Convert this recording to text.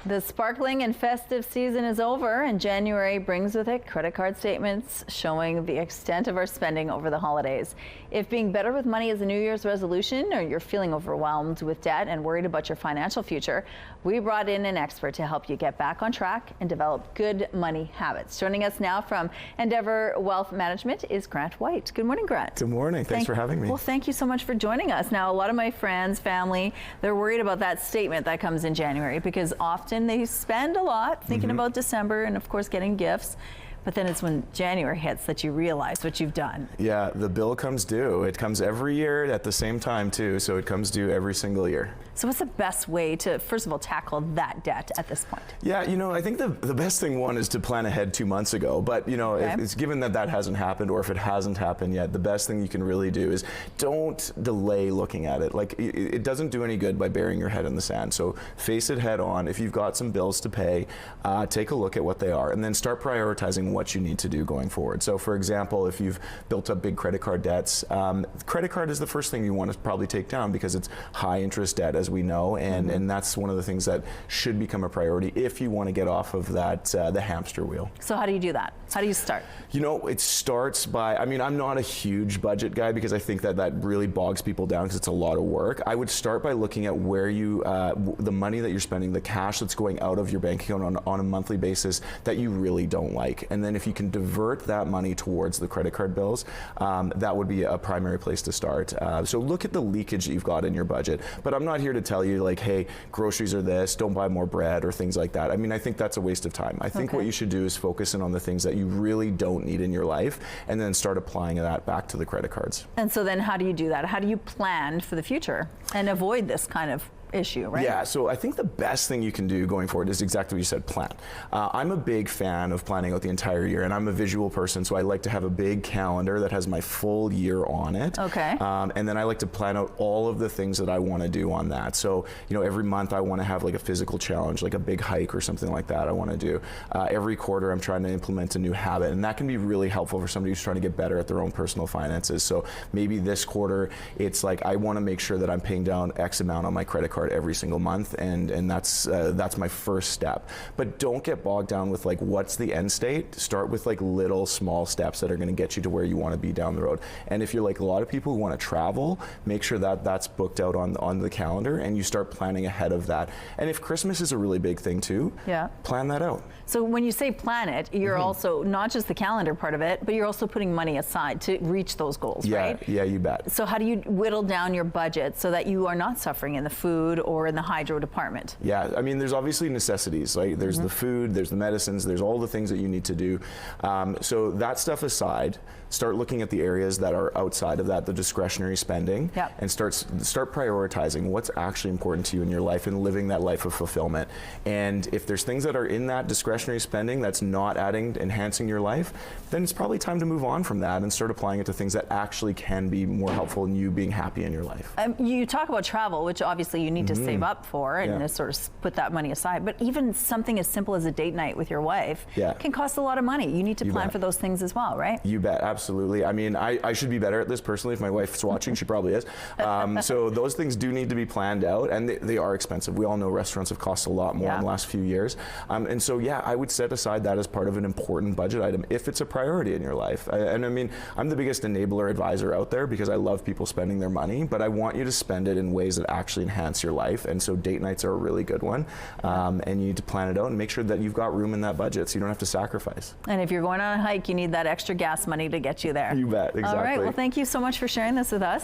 The sparkling and festive season is over, and January brings with it credit card statements showing the extent of our spending over the holidays. If being better with money is a New Year's resolution, or you're feeling overwhelmed with debt and worried about your financial future, we brought in an expert to help you get back on track and develop good money habits. Joining us now from Endeavour Wealth Management is Grant White. Good morning, Grant. Good morning. Thanks for having me. Well, thank you so much for joining us. Now, a lot of my friends, family, they're worried about that statement that comes in January because often they spend a lot thinking about December and, of course, getting gifts. But then it's when January hits that you realize what you've done. Yeah, the bill comes due. It comes every year at the same time, too, so it comes due every single year. So what's the best way to, first of all, tackle that debt at this point? Yeah, you know, I think the best thing, one, is to plan ahead 2 months ago. But, you know, if it's given that that hasn't happened, or if it hasn't happened yet, the best thing you can really do is don't delay looking at it. Like, it doesn't do any good by burying your head in the sand. So face it head on. If you've got some bills to pay, take a look at what they are, and then start prioritizing what you need to do going forward. So, for example, if you've built up big credit card debts, credit card is the first thing you want to probably take down because it's high interest debt, as we know, and that's one of the things that should become a priority if you want to get off of that the hamster wheel. So how do you do that? How do you start? You know, it starts by, I mean, I'm not a huge budget guy because I think that really bogs people down because it's a lot of work. I would start by looking at where you, the money that you're spending, the cash that's going out of your bank account on a monthly basis that you really don't like. And then if you can divert that money towards the credit card bills, that would be a primary place to start. So look at the leakage that you've got in your budget. But I'm not here to tell you like, hey, groceries are this, don't buy more bread or things like that. I mean, I think that's a waste of time. I think what you should do is focus in on the things that you really don't need in your life and then start applying that back to the credit cards. And so then how do you do that? How do you plan for the future and avoid this kind of issue, right? Yeah, so I think the best thing you can do going forward is exactly what you said, plan. I'm a big fan of planning out the entire year, and I'm a visual person, so I like to have a big calendar that has my full year on it. Okay. And then I like to plan out all of the things that I want to do on that. So, you know, every month I want to have like a physical challenge, like a big hike or something like that I want to do. Every quarter I'm trying to implement a new habit, and that can be really helpful for somebody who's trying to get better at their own personal finances. So maybe this quarter it's like I want to make sure that I'm paying down X amount on my credit card every single month, and that's my first step. But don't get bogged down with like what's the end state. Start with like little small steps that are going to get you to where you want to be down the road. And if you're like a lot of people who want to travel, make sure that that's booked out on the calendar and you start planning ahead of that. And if Christmas is a really big thing too, plan that out. So when you say plan it, you're also not just the calendar part of it, but you're also putting money aside to reach those goals, right? Yeah, you bet. So how do you whittle down your budget so that you are not suffering in the food or in the hydro department? Yeah, I mean, there's obviously necessities, right? There's the food, there's the medicines, there's all the things that you need to do. So that stuff aside, start looking at the areas that are outside of that, the discretionary spending, and start prioritizing what's actually important to you in your life and living that life of fulfillment. And if there's things that are in that discretionary spending that's not enhancing your life, then it's probably time to move on from that and start applying it to things that actually can be more helpful in you being happy in your life. You talk about travel, which obviously you need to save up for and sort of put that money aside. But even something as simple as a date night with your wife can cost a lot of money. You need to plan for those things as well, right? You bet, absolutely. I mean, I should be better at this personally. If my wife's watching, she probably is. So those things do need to be planned out, and they are expensive. We all know restaurants have cost a lot more in the last few years. And so, yeah, I would set aside that as part of an important budget item if it's a priority in your life. And I mean, I'm the biggest enabler advisor out there because I love people spending their money, but I want you to spend it in ways that actually enhance your life. And so date nights are a really good one. And you need to plan it out and make sure that you've got room in that budget so you don't have to sacrifice. And if you're going on a hike, you need that extra gas money to get you there. You bet, exactly. All right, well, thank you so much for sharing this with us.